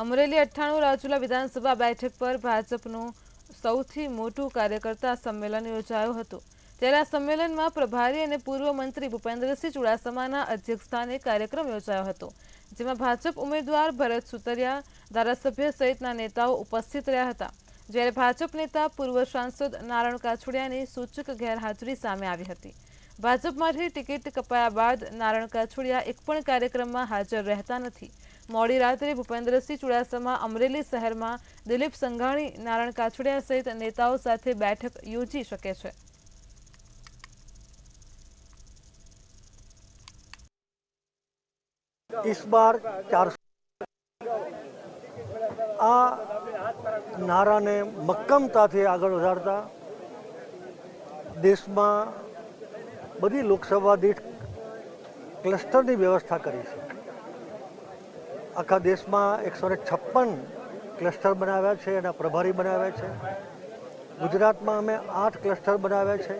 અમરેલી 98 રાજુલા વિધાનસભા બેઠક પર ભાજપનું સૌથી મોટું કાર્યકર્તા સંમેલન યોજાયું હતું। ત્યારે આ સંમેલનમાં પ્રભારી અને પૂર્વ મંત્રી ભૂપેન્દ્રસિંહ ચુડાસમાના અધ્યક્ષસ્થાને કાર્યક્રમ યોજાયો હતો, જેમાં ભાજપ ઉમેદવાર ભરત સુતરિયા, ધારાસભ્ય સહિતના નેતાઓ ઉપસ્થિત રહ્યા હતા। જ્યારે ભાજપ નેતા પૂર્વ સાંસદ નારણ કાછડિયાની સૂચક ગેરહાજરી સામે આવી હતી। ભાજપમાંથી ટિકિટ કપાયા બાદ નારણ કાછડિયા એક પણ કાર્યક્રમમાં હાજર રહેતા નથી। મોડી રાત્રે ભૂપેન્દ્રસિંહ ચુડાસમા અમરેલી શહેરમાં દિલીપ સંઘાણી, નારણ કાછડિયા સહિત નેતાઓ સાથે બેઠક યોજી શકે છે। इस बार 400 आ नारा ने मक्कमता थी आगळ वधारता देश में बधी लोकसभा दीठ क्लस्टर की व्यवस्था करी है। आखा देश में 156 क्लस्टर बनाव्या छे एना प्रभारी बनाव्या छे। गुजरात में अमे 8 क्लस्टर बनाव्या छे।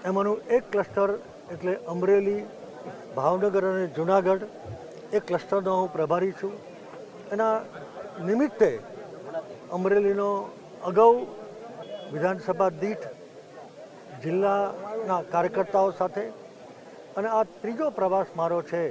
एमानुं एक क्लस्टर एटले अमरेली, भावनगर और जूनागढ़ एक क्लस्टरनो हूँ प्रभारी छूँ। एना निमित्ते अमरेलीनो अगाऊ विधानसभा दीठ जिल्लाना कार्यकर्ताओ साथे अने आ त्रीजो प्रवास मारो छे।